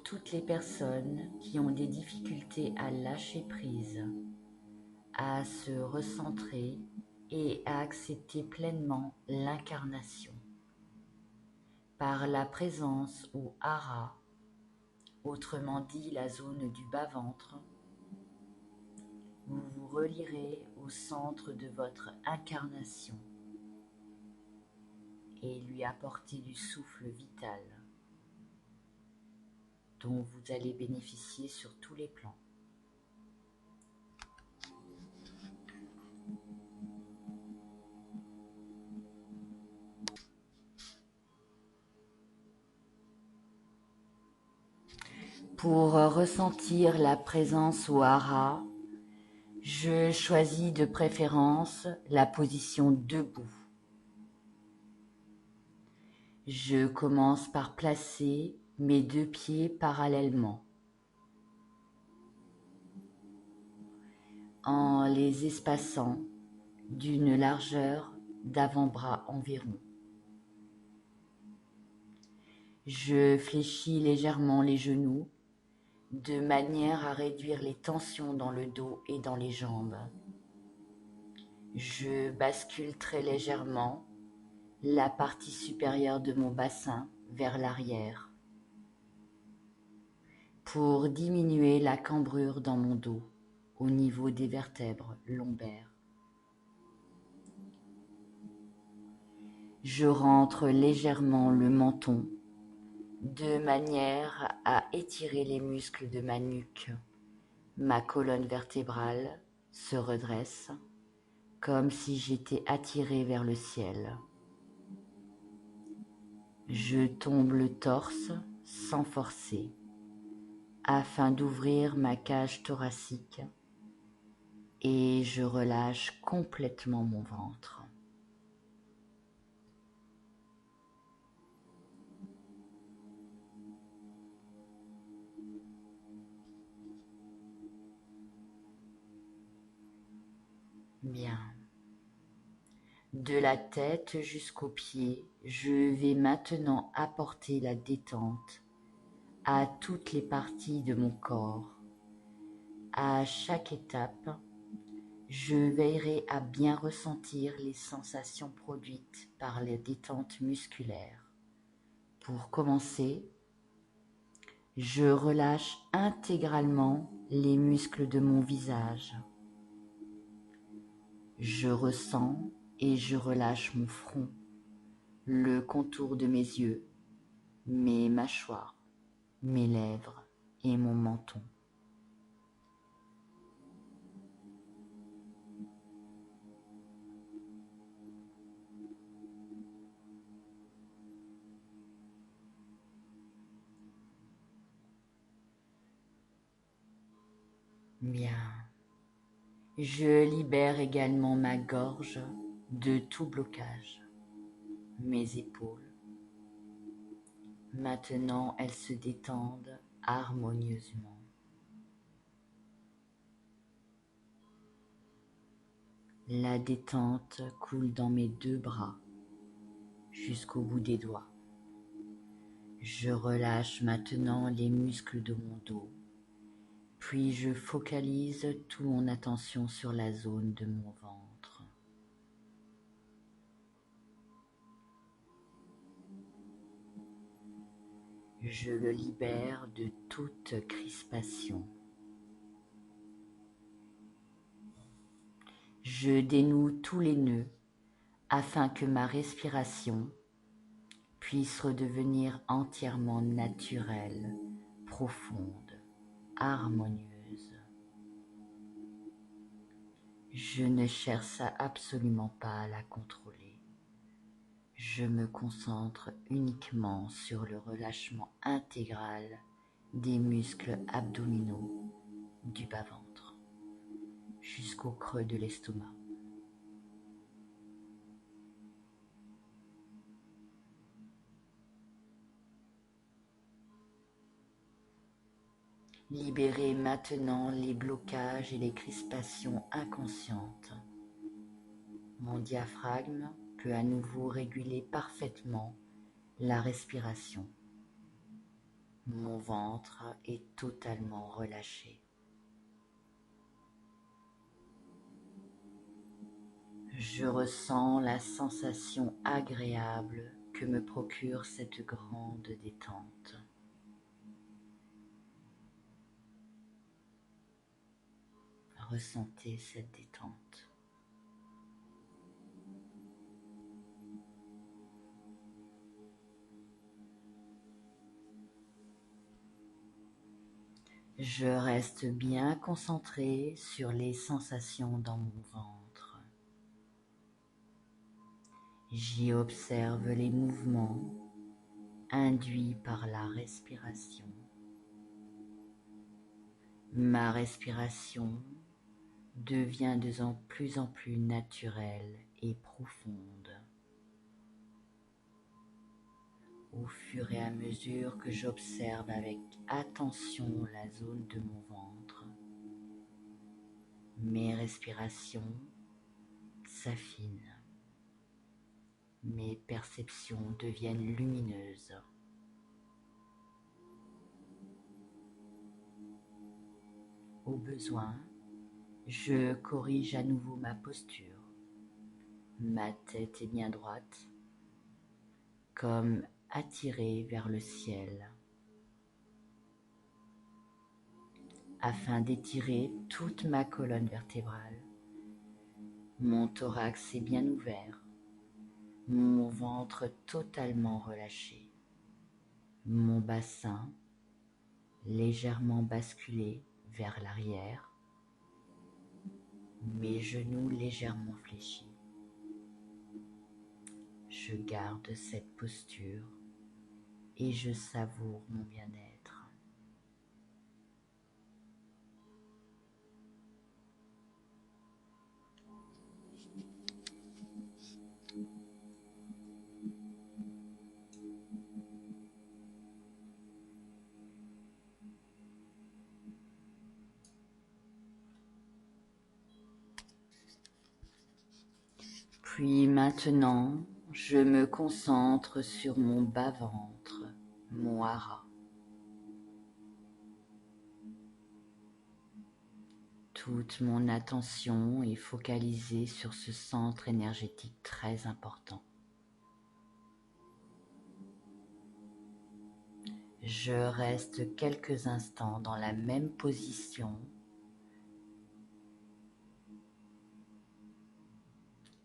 toutes les personnes qui ont des difficultés à lâcher prise, à se recentrer et à accepter pleinement l'incarnation. Par la présence ou hara, autrement dit la zone du bas-ventre, vous vous relierez au centre de votre incarnation et lui apporter du souffle vital dont vous allez bénéficier sur tous les plans. Pour ressentir la présence au hara, je choisis de préférence la position debout. Je commence par placer mes 2 pieds parallèlement, en les espaçant d'une largeur d'avant-bras environ. Je fléchis légèrement les genoux de manière à réduire les tensions dans le dos et dans les jambes. Je bascule très légèrement la partie supérieure de mon bassin vers l'arrière pour diminuer la cambrure dans mon dos au niveau des vertèbres lombaires. Je rentre légèrement le menton de manière à étirer les muscles de ma nuque. Ma colonne vertébrale se redresse comme si j'étais attiré vers le ciel. Je tombe le torse sans forcer afin d'ouvrir ma cage thoracique et je relâche complètement mon ventre. Bien. De la tête jusqu'aux pieds, je vais maintenant apporter la détente à toutes les parties de mon corps. À chaque étape, je veillerai à bien ressentir les sensations produites par les détentes musculaires. Pour commencer, je relâche intégralement les muscles de mon visage. Je ressens et je relâche mon front, le contour de mes yeux, mes mâchoires, mes lèvres et mon menton. Bien. Je libère également ma gorge de tout blocage, mes épaules. Maintenant, elles se détendent harmonieusement. La détente coule dans mes 2 bras jusqu'au bout des doigts. Je relâche maintenant les muscles de mon dos, puis je focalise toute mon attention sur la zone de mon ventre. Je le libère de toute crispation. Je dénoue tous les nœuds afin que ma respiration puisse redevenir entièrement naturelle, profonde, harmonieuse. Je ne cherche absolument pas à la contrôler. Je me concentre uniquement sur le relâchement intégral des muscles abdominaux du bas-ventre jusqu'au creux de l'estomac. Libérez maintenant les blocages et les crispations inconscientes. Mon diaphragme peut à nouveau réguler parfaitement la respiration. Mon ventre est totalement relâché. Je ressens la sensation agréable que me procure cette grande détente. Ressentez cette détente. Je reste bien concentré sur les sensations dans mon ventre. J'y observe les mouvements induits par la respiration. Ma respiration devient de plus en plus naturelle et profonde. Au fur et à mesure que j'observe avec attention la zone de mon ventre, mes respirations s'affinent, mes perceptions deviennent lumineuses. Au besoin, je corrige à nouveau ma posture. Ma tête est bien droite, comme attirée vers le ciel, afin d'étirer toute ma colonne vertébrale. Mon thorax est bien ouvert, mon ventre totalement relâché, mon bassin légèrement basculé vers l'arrière, mes genoux légèrement fléchis. Je garde cette posture et je savoure mon bien-être. Puis maintenant, je me concentre sur mon bas-ventre, mon hara. Toute mon attention est focalisée sur ce centre énergétique très important. Je reste quelques instants dans la même position,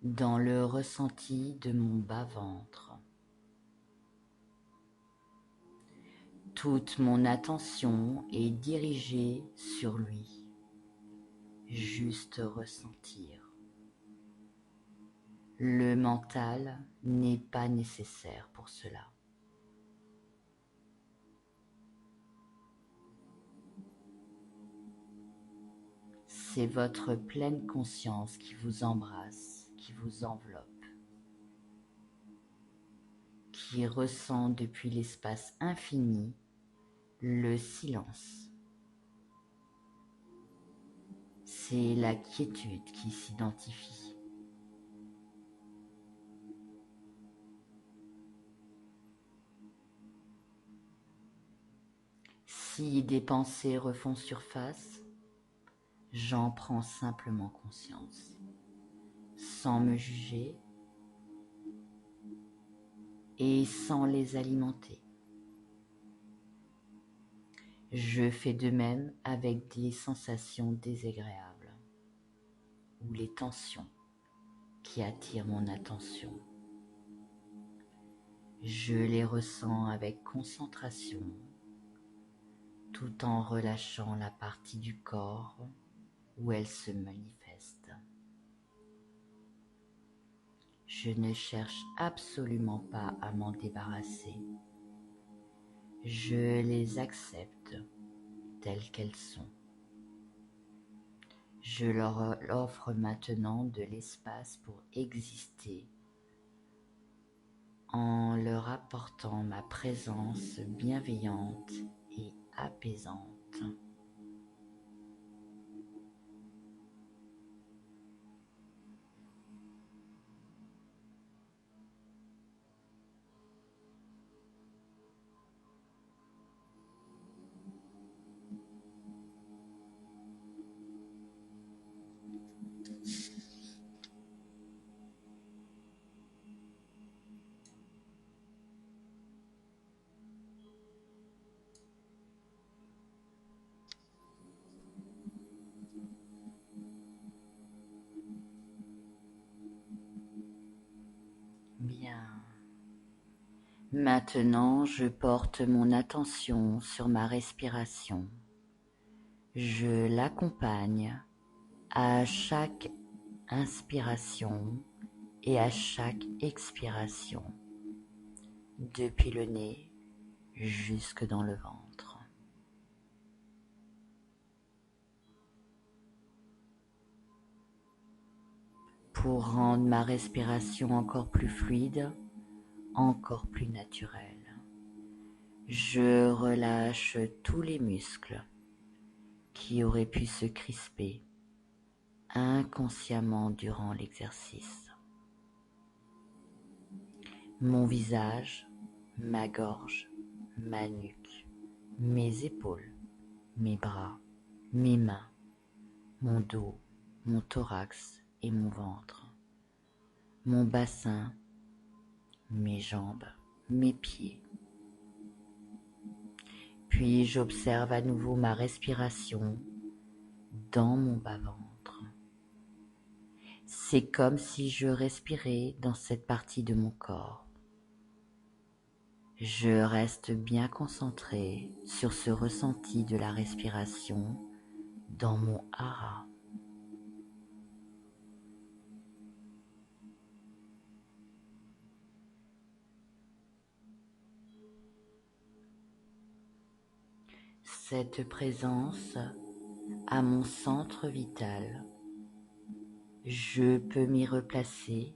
dans le ressenti de mon bas-ventre. Toute mon attention est dirigée sur lui, juste ressentir. Le mental n'est pas nécessaire pour cela. C'est votre pleine conscience qui vous embrasse, qui vous enveloppe, qui ressent depuis l'espace infini le silence. C'est la quiétude qui s'identifie. Si des pensées refont surface, j'en prends simplement conscience, sans me juger et sans les alimenter. Je fais de même avec des sensations désagréables ou les tensions qui attirent mon attention. Je les ressens avec concentration, tout en relâchant la partie du corps où elles se manifestent. Je ne cherche absolument pas à m'en débarrasser. Je les accepte telles qu'elles sont. Je leur offre maintenant de l'espace pour exister en leur apportant ma présence bienveillante et apaisante. Bien. Maintenant, je porte mon attention sur ma respiration. Je l'accompagne à chaque inspiration et à chaque expiration, depuis le nez jusque dans le ventre. Pour rendre ma respiration encore plus fluide, encore plus naturelle, je relâche tous les muscles qui auraient pu se crisper inconsciemment durant l'exercice. Mon visage, ma gorge, ma nuque, mes épaules, mes bras, mes mains, mon dos, mon thorax et mon ventre, mon bassin, mes jambes, mes pieds. Puis j'observe à nouveau ma respiration dans mon bas-ventre. C'est comme si je respirais dans cette partie de mon corps. Je reste bien concentré sur ce ressenti de la respiration dans mon hara. Cette présence à mon centre vital, je peux m'y replacer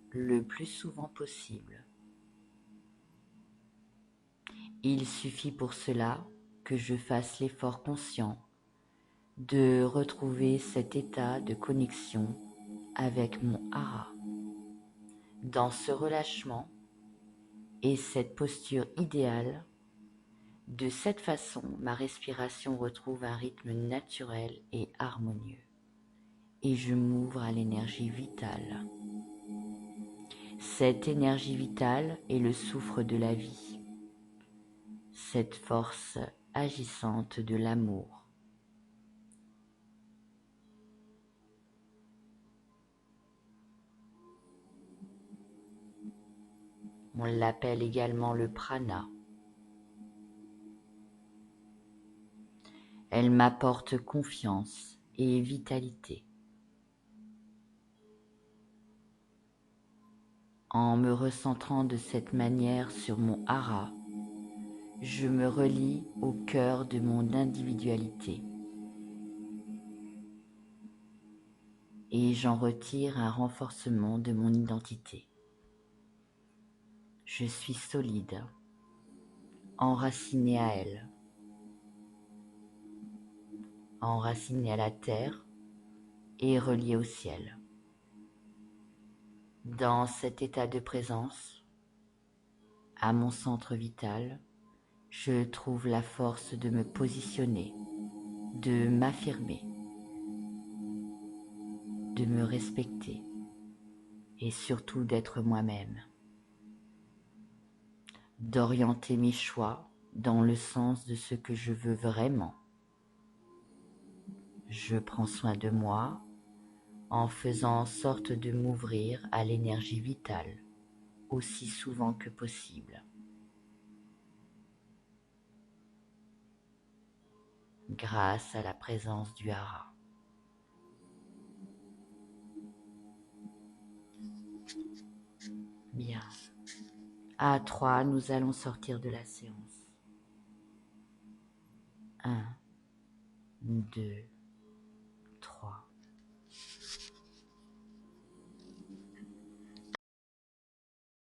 le plus souvent possible. Il suffit pour cela que je fasse l'effort conscient de retrouver cet état de connexion avec mon hara. Dans ce relâchement et cette posture idéale, de cette façon, ma respiration retrouve un rythme naturel et harmonieux et je m'ouvre à l'énergie vitale. Cette énergie vitale est le souffle de la vie, cette force agissante de l'amour. On l'appelle également le prana. Elle m'apporte confiance et vitalité. En me recentrant de cette manière sur mon hara, je me relie au cœur de mon individualité et j'en retire un renforcement de mon identité. Je suis solide, enraciné à elle, enraciné à la terre et relié au ciel. Dans cet état de présence, à mon centre vital, je trouve la force de me positionner, de m'affirmer, de me respecter et surtout d'être moi-même, d'orienter mes choix dans le sens de ce que je veux vraiment. Je prends soin de moi en faisant en sorte de m'ouvrir à l'énergie vitale aussi souvent que possible. Grâce à la présence du hara. Bien. À 3, nous allons sortir de la séance. 1, 2,